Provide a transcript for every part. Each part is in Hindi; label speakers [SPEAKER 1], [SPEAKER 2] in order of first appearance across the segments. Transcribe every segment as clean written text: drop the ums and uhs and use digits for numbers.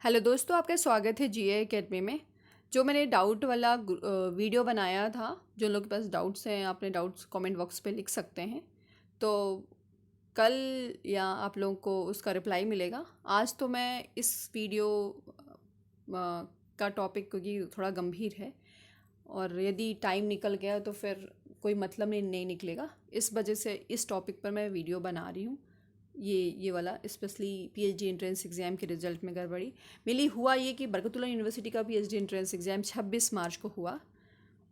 [SPEAKER 1] हेलो दोस्तों, आपका स्वागत है जीए एकेडमी में। जो मैंने डाउट वाला वीडियो बनाया था, जो लोग के पास डाउट्स हैं अपने डाउट्स कमेंट बॉक्स पे लिख सकते हैं। तो कल या आप लोगों को उसका रिप्लाई मिलेगा। आज तो मैं इस वीडियो का टॉपिक, क्योंकि थोड़ा गंभीर है और यदि टाइम निकल गया तो फिर कोई मतलब नहीं निकलेगा, इस वजह से इस टॉपिक पर मैं वीडियो बना रही हूँ। ये वाला स्पेशली पीएचडी एंट्रेंस एग्ज़ाम के रिज़ल्ट में गड़बड़ी मिली। हुआ ये कि बरकतुल्लाह यूनिवर्सिटी का पीएचडी एंट्रेंस एग्ज़ाम 26 मार्च को हुआ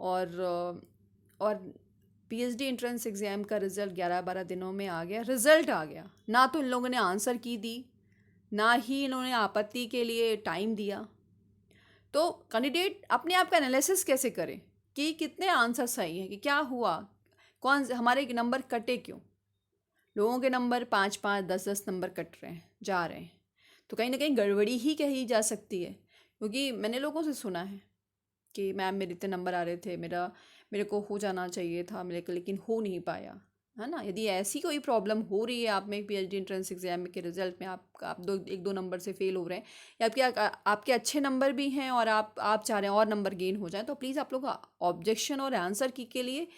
[SPEAKER 1] और पीएचडी एंट्रेंस एग्ज़ाम का रिज़ल्ट 11-12 दिनों में आ गया। रिज़ल्ट आ गया, ना तो इन लोगों ने आंसर की दी, ना ही इन्होंने आपत्ति के लिए टाइम दिया। तो कैंडिडेट अपने आप का एनालिसिस कैसे करे कि कितने आंसर सही हैं, कि क्या हुआ, कौन हमारे नंबर कटे क्यों। लोगों के नंबर 5-5, 10-10 नंबर कट रहे हैं, जा रहे हैं। तो कहीं ना कहीं गड़बड़ी ही कही जा सकती है, क्योंकि मैंने लोगों से सुना है कि मैम मेरे इतने नंबर आ रहे थे, मेरे को हो जाना चाहिए था मेरे को, लेकिन हो नहीं पाया, है ना। यदि ऐसी कोई प्रॉब्लम हो रही है आप में पीएचडी एंट्रेंस एग्जाम के रिजल्ट में, आप एक दो नंबर से फेल हो रहे हैं, या आपके अच्छे नंबर भी हैं और आप चाह रहे हैं और नंबर गेन हो जाए, तो प्लीज़ आप लोग ऑब्जेक्शन और आंसर की के लिए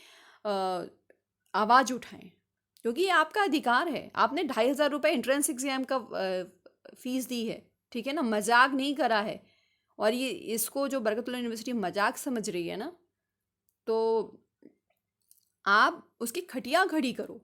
[SPEAKER 1] आवाज़ उठाएं, क्योंकि ये आपका अधिकार है। आपने 2,500 रुपये एंट्रेंस एग्जाम का फीस दी है, ठीक है ना, मजाक नहीं करा है। और ये इसको जो बरकतुल्लाह यूनिवर्सिटी मजाक समझ रही है ना, तो आप उसकी खटिया खड़ी करो।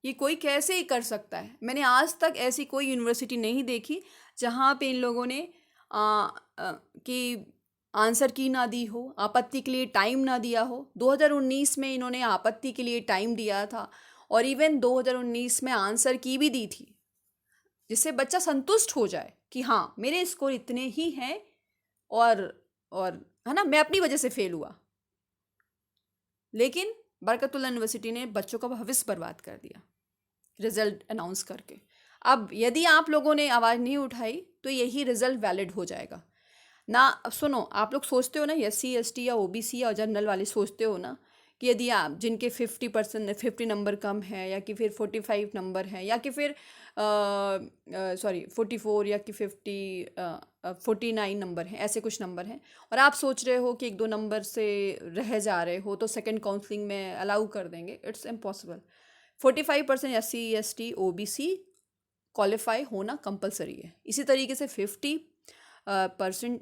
[SPEAKER 1] ये कोई कैसे ही कर सकता है। मैंने आज तक ऐसी कोई यूनिवर्सिटी नहीं देखी जहाँ पे इन लोगों ने कि आंसर की ना दी हो, आपत्ति के लिए टाइम ना दिया हो। 2019 में इन्होंने आपत्ति के लिए टाइम दिया था, और इवन 2019 में आंसर की भी दी थी, जिससे बच्चा संतुष्ट हो जाए कि हाँ मेरे स्कोर इतने ही हैं, और और है ना, मैं अपनी वजह से फेल हुआ। लेकिन बरकतुल्लाह यूनिवर्सिटी ने बच्चों का भविष्य बर्बाद कर दिया रिजल्ट अनाउंस करके। अब यदि आप लोगों ने आवाज़ नहीं उठाई तो यही रिजल्ट वैलिड हो जाएगा ना। अब सुनो, आप लोग सोचते हो ना, एससी एसटी या ओबीसी या जनरल वाले सोचते हो ना, कि यदि आप जिनके 50 नंबर कम है, या कि फिर 45 नंबर है, या कि फिर 44, या कि 49 नंबर हैं, ऐसे कुछ नंबर हैं, और आप सोच रहे हो कि एक दो नंबर से रह जा रहे हो तो सेकंड काउंसलिंग में अलाउ कर देंगे, it's impossible. 45% SC ST OBC qualify होना कंपलसरी है। इसी तरीके से 50%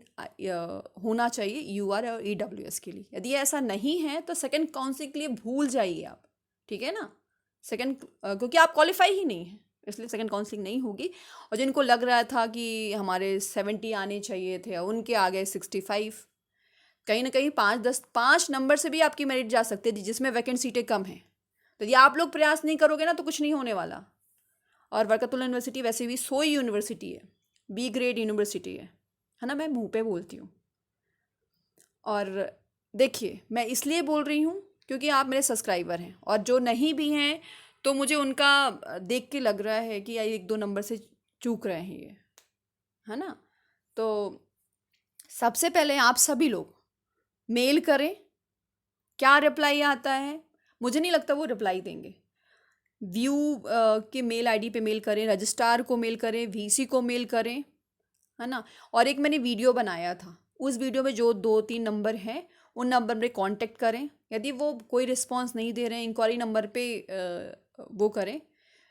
[SPEAKER 1] होना चाहिए यूआर और ईडब्ल्यूएस के लिए। यदि ऐसा नहीं है तो सेकंड काउंसलिंग के लिए भूल जाइए आप, ठीक है ना। क्योंकि आप क्वालिफाई ही नहीं है, इसलिए सेकंड काउंसलिंग नहीं होगी। और जिनको लग रहा था कि हमारे 70 आने चाहिए थे, उनके आ गए 65। कहीं ना कहीं 5 नंबर से भी आपकी मेरिट जा सकती है, जिसमें वैकेंट सीटें कम हैं। तो यदि आप लोग प्रयास नहीं करोगे ना तो कुछ नहीं होने वाला। और बरकतुल्लाह यूनिवर्सिटी वैसे भी सोई यूनिवर्सिटी है, बी ग्रेड यूनिवर्सिटी है ना, मैं मुंह पे बोलती हूँ। और देखिए, मैं इसलिए बोल रही हूँ क्योंकि आप मेरे सब्सक्राइबर हैं, और जो नहीं भी हैं तो मुझे उनका देख के लग रहा है कि यार एक दो नंबर से चूक रहे हैं ये, है ना। तो सबसे पहले आप सभी लोग मेल करें। क्या रिप्लाई आता है, मुझे नहीं लगता वो रिप्लाई देंगे। व्यू के मेल आईडी पे मेल करें, रजिस्ट्रार को मेल करें, वीसी को मेल करें, है ना। और एक मैंने वीडियो बनाया था, उस वीडियो में जो 2-3 नंबर हैं उन नंबर पे कांटेक्ट करें। यदि वो कोई रिस्पांस नहीं दे रहे हैं, इंक्वायरी नंबर पे वो करें,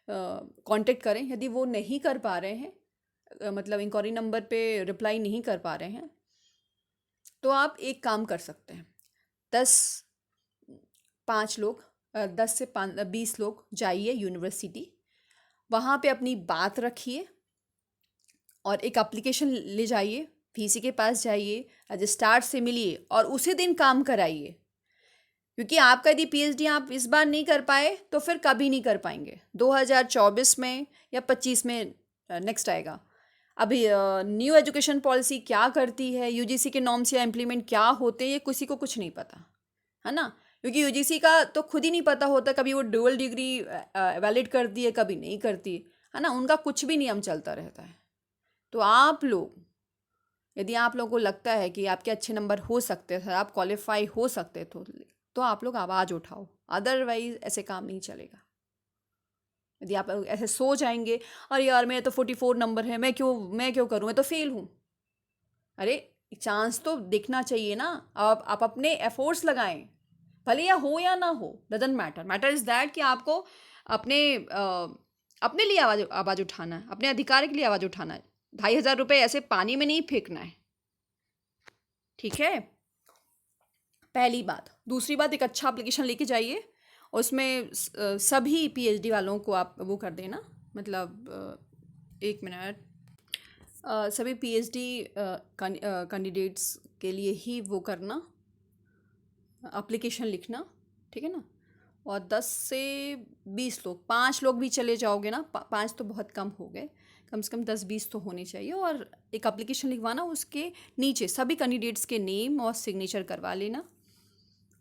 [SPEAKER 1] कांटेक्ट करें। यदि वो नहीं कर पा रहे हैं, मतलब इंक्वायरी नंबर पे रिप्लाई नहीं कर पा रहे हैं, तो आप एक काम कर सकते हैं। 10 5 लोग 10 से 20 लोग जाइए यूनिवर्सिटी, वहाँ पे अपनी बात रखिए और एक एप्लीकेशन ले जाइए, वीसी के पास जाइए, रजिस्ट्रार से मिलिए और उसी दिन काम कराइए। क्योंकि आपका यदि पीएचडी आप इस बार नहीं कर पाए तो फिर कभी नहीं कर पाएंगे। 2024 में या 25 में नेक्स्ट आएगा। अभी न्यू एजुकेशन पॉलिसी क्या करती है, यूजीसी के नॉर्म्स या इम्प्लीमेंट क्या होते हैं, ये किसी को कुछ नहीं पता, है ना। क्योंकि यूजीसी का तो खुद ही नहीं पता होता, कभी वो डुअल डिग्री वैलिड करती है, कभी नहीं करती है ना, उनका कुछ भी नियम चलता रहता है। तो आप लोग, यदि आप लोगों को लगता है कि आपके अच्छे नंबर हो सकते थे, आप क्वालिफाई हो सकते तो आप लोग आवाज़ उठाओ, अदरवाइज ऐसे काम नहीं चलेगा। यदि आप ऐसे सो जाएंगे, अरे यार मैं तो 44 नंबर है, मैं क्यों करूँ, मैं तो फेल हूँ। अरे चांस तो दिखना चाहिए ना। आप अपने एफर्ट्स लगाएं, भले या हो या ना हो, doesn't matter. Matter is that कि आपको अपने अपने लिए आवाज़ आवाज़ उठाना है, अपने अधिकार के लिए आवाज़ उठाना है। 2,500 रुपये ऐसे पानी में नहीं फेंकना है, ठीक है। पहली बात। दूसरी बात, एक अच्छा एप्लीकेशन लेके जाइए, और उसमें सभी पीएचडी वालों को आप वो कर देना, मतलब एक मिनट, सभी पीएचडी कैंडिडेट्स के लिए ही वो करना, एप्लीकेशन लिखना, ठीक है ना। और 10 से 20 लोग, 5 लोग भी चले जाओगे ना, 5 तो बहुत कम हो गए, कम से कम 10-20 तो होने चाहिए। और एक एप्लीकेशन लिखवाना, उसके नीचे सभी कैंडिडेट्स के नेम और सिग्नेचर करवा लेना।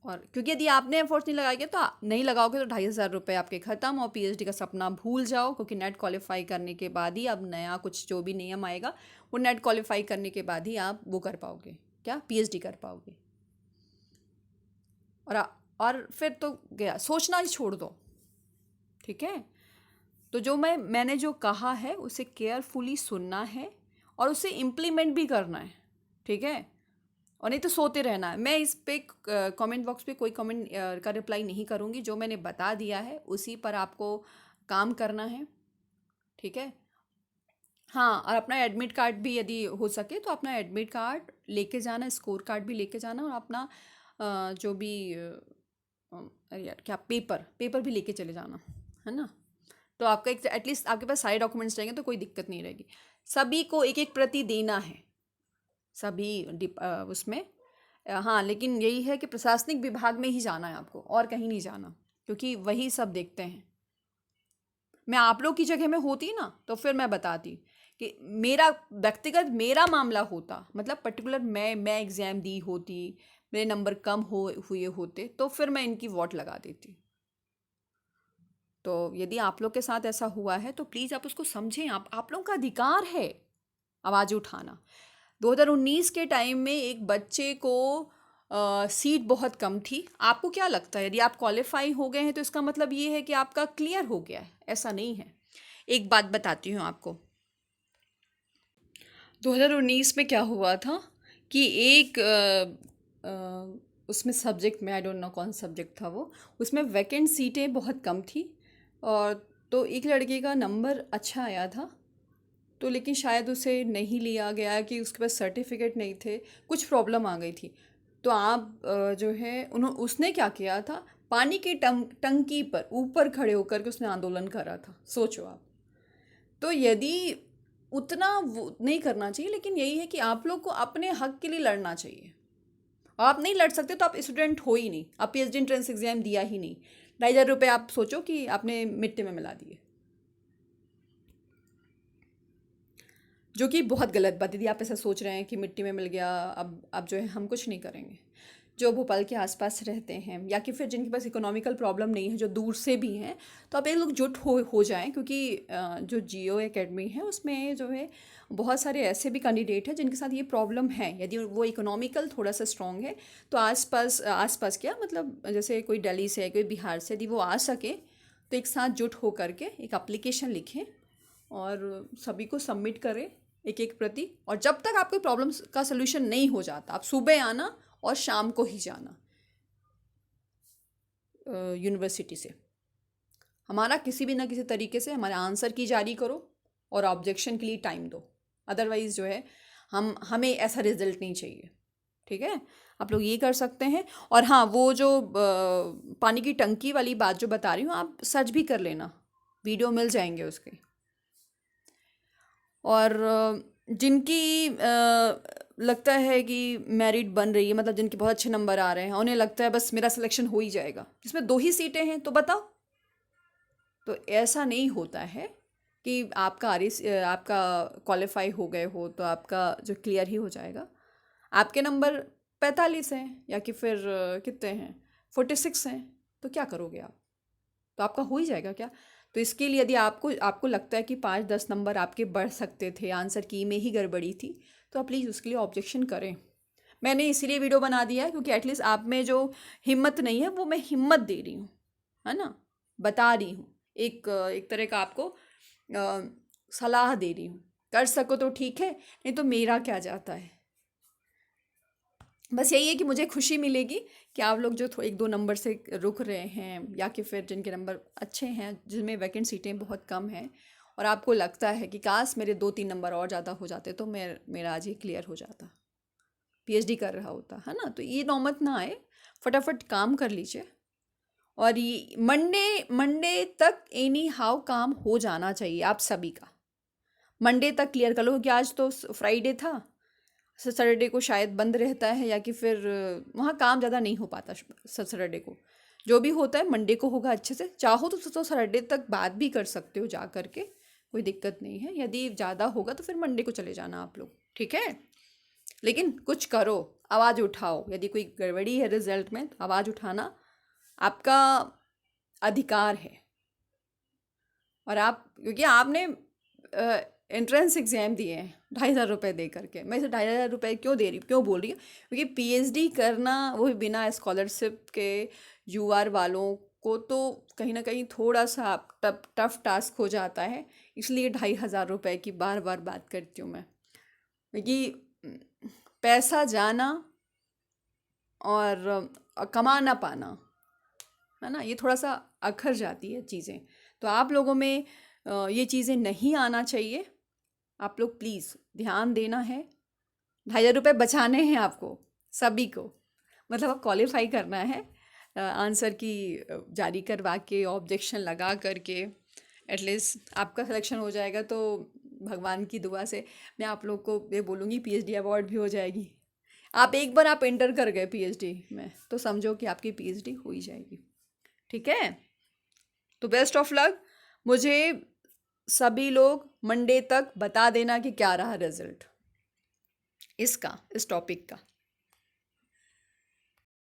[SPEAKER 1] और क्योंकि यदि आपने एफर्ट्स नहीं लगाएंगे तो नहीं लगाओगे तो 2,500 रुपये आपके ख़त्म, और पीएचडी का सपना भूल जाओ। क्योंकि नेट क्वालिफाई करने के बाद ही अब नया कुछ जो भी नियम आएगा, वो नेट क्वालिफाई करने के बाद ही आप वो कर पाओगे, क्या, पीएचडी कर पाओगे। और और फिर तो गया, सोचना ही छोड़ दो, ठीक है। तो जो मैंने जो कहा है उसे केयरफुली सुनना है और उसे इम्प्लीमेंट भी करना है, ठीक है। और नहीं तो सोते रहना है। मैं इस पे कमेंट बॉक्स पे कोई कमेंट का रिप्लाई नहीं करूँगी। जो मैंने बता दिया है उसी पर आपको काम करना है, ठीक है। हाँ, और अपना एडमिट कार्ड भी यदि हो सके तो अपना एडमिट कार्ड लेके जाना, स्कोर कार्ड भी लेके जाना, और अपना जो भी अरे यार क्या, पेपर पेपर भी लेके चले जाना, है ना। तो आपका एक एटलीस्ट आपके पास सारे डॉक्यूमेंट्स रहेंगे तो कोई दिक्कत नहीं रहेगी। सभी को एक एक प्रति देना है, सभी उसमें। हाँ, लेकिन यही है कि प्रशासनिक विभाग में ही जाना है आपको, और कहीं नहीं जाना, क्योंकि वही सब देखते हैं। मैं आप लोग की जगह में होती ना तो फिर मैं बताती कि मेरा व्यक्तिगत मेरा मामला होता, मतलब पर्टिकुलर मैं एग्ज़ाम दी होती, मेरे नंबर कम हुए होते, तो फिर मैं इनकी वोट लगा देती। तो यदि आप लोग के साथ ऐसा हुआ है तो प्लीज़ आप उसको समझें। आप लोगों का अधिकार है आवाज़ उठाना। 2019 के टाइम में एक बच्चे को सीट बहुत कम थी। आपको क्या लगता है, यदि आप क्वालिफाई हो गए हैं तो इसका मतलब ये है कि आपका क्लियर हो गया है? ऐसा नहीं है। एक बात बताती हूँ आपको, 2019 में क्या हुआ था कि एक उसमें सब्जेक्ट में, आई डोंट नो कौन सब्जेक्ट था वो, उसमें वैकेंट सीटें बहुत कम थी। और तो एक लड़के का नंबर अच्छा आया था, तो लेकिन शायद उसे नहीं लिया गया कि उसके पास सर्टिफिकेट नहीं थे, कुछ प्रॉब्लम आ गई थी। तो आप जो है उसने क्या किया था, पानी की टंकी पर ऊपर खड़े होकर के उसने आंदोलन करा था, सोचो आप। तो यदि उतना वो नहीं करना चाहिए, लेकिन यही है कि आप लोग को अपने हक के लिए लड़ना चाहिए। आप नहीं लड़ सकते तो आप स्टूडेंट हो ही नहीं, आप पीएचडी एंट्रेंस एग्जाम दिया ही नहीं। 2,500 रुपये आप सोचो कि आपने मिट्टी में मिला दिए, जो कि बहुत गलत बात है। यदि आप ऐसा सोच रहे हैं कि मिट्टी में मिल गया, अब जो है हम कुछ नहीं करेंगे। जो भोपाल के आसपास रहते हैं, या कि फिर जिनके पास इकोनॉमिकल प्रॉब्लम नहीं है, जो दूर से भी हैं, तो आप एक लोग जुट हो जाएं। क्योंकि जो जियो एकेडमी है उसमें जो है बहुत सारे ऐसे भी कैंडिडेट हैं जिनके साथ ये प्रॉब्लम है। यदि वो इकोनॉमिकल थोड़ा सा स्ट्रॉन्ग है तो आसपास क्या, मतलब जैसे कोई दिल्ली से है, कोई बिहार से, यदि वो आ सके तो एक साथ जुट हो करके एक एप्लीकेशन लिखें और सभी को सबमिट करें एक एक प्रति। और जब तक आपकी प्रॉब्लम का सलूशन नहीं हो जाता, आप सुबह आना और शाम को ही जाना यूनिवर्सिटी से। हमारा किसी भी ना किसी तरीके से हमारे आंसर की जारी करो और ऑब्जेक्शन के लिए टाइम दो। अदरवाइज़ जो है हमें ऐसा रिजल्ट नहीं चाहिए, ठीक है। आप लोग ये कर सकते हैं। और हाँ, वो जो पानी की टंकी वाली बात जो बता रही हूँ, आप सर्च भी कर लेना, वीडियो मिल जाएंगे उसके। और जिनकी लगता है कि मेरिट बन रही है, मतलब जिनके बहुत अच्छे नंबर आ रहे हैं, उन्हें लगता है बस मेरा सिलेक्शन हो ही जाएगा, इसमें 2 ही सीटें हैं तो बताओ। तो ऐसा नहीं होता है कि आपका क्वालिफाई हो गए हो तो आपका जो क्लियर ही हो जाएगा। आपके नंबर 45 हैं या कि फिर कितने हैं, 46 हैं, तो क्या करोगे आप? तो आपका हो ही जाएगा क्या? तो इसके लिए यदि आपको आपको लगता है कि 5-10 नंबर आपके बढ़ सकते थे, आंसर की में ही गड़बड़ी थी, तो आप प्लीज़ उसके लिए ऑब्जेक्शन करें। मैंने इसीलिए वीडियो बना दिया है क्योंकि एटलीस्ट आप में जो हिम्मत नहीं है वो मैं हिम्मत दे रही हूँ, है ना, बता रही हूँ एक तरह का आपको सलाह दे रही हूँ। कर सको तो ठीक है, नहीं तो मेरा क्या जाता है। बस यही है कि मुझे खुशी मिलेगी कि आप लोग जो एक दो नंबर से रुक रहे हैं, या कि फिर जिनके नंबर अच्छे हैं, जिनमें वैकेंट सीटें बहुत कम हैं, और आपको लगता है कि काश मेरे 2-3 नंबर और ज़्यादा हो जाते तो मेरा आज ये क्लियर हो जाता, पीएचडी कर रहा होता, है ना। तो ये नौबत ना आए, फटाफट काम कर लीजिए। और ये मंडे मंडे तक एनी हाउ काम हो जाना चाहिए आप सभी का। मंडे तक क्लियर कर लो, क्योंकि आज तो फ्राइडे था, सैटरडे को शायद बंद रहता है, या कि फिर वहाँ काम ज़्यादा नहीं हो पाता सैटरडे को। जो भी होता है मंडे को होगा अच्छे से। चाहो तो सैटरडे तक बात भी कर सकते हो जा करके, कोई दिक्कत नहीं है। यदि ज़्यादा होगा तो फिर मंडे को चले जाना आप लोग, ठीक है। लेकिन कुछ करो, आवाज़ उठाओ। यदि कोई गड़बड़ी है रिजल्ट में तो आवाज़ उठाना आपका अधिकार है। और आप, क्योंकि आपने एंट्रेंस एग्ज़ाम दिए हैं 2,500 रुपये दे करके। मैं इसे 2,500 रुपये क्यों दे रही हूँ, क्यों बोल रही हूँ, क्योंकि पीएचडी करना वो भी बिना स्कॉलरशिप के यूआर वालों को तो कहीं ना कहीं थोड़ा सा टफ टास्क हो जाता है। इसलिए 2,500 रुपये की बार बार बात करती हूँ मैं, क्योंकि पैसा जाना और कमा ना पाना, है ना, ये थोड़ा सा अखर जाती है चीज़ें। तो आप लोगों में ये चीज़ें नहीं आना चाहिए। आप लोग प्लीज़ ध्यान देना है। 2,500 रुपये बचाने हैं आपको सभी को, मतलब आप क्वालिफाई करना है आंसर की जारी करवा के, ऑब्जेक्शन लगा करके। एटलीस्ट आपका सिलेक्शन हो जाएगा तो भगवान की दुआ से मैं आप लोग को ये बोलूँगी, पीएचडी अवार्ड भी हो जाएगी। आप एक बार आप एंटर कर गए पीएचडी में तो समझो कि आपकी पीएचडी हो ही जाएगी, ठीक है। तो बेस्ट ऑफ लक। मुझे सभी लोग मंडे तक बता देना कि क्या रहा रिजल्ट इस टॉपिक का।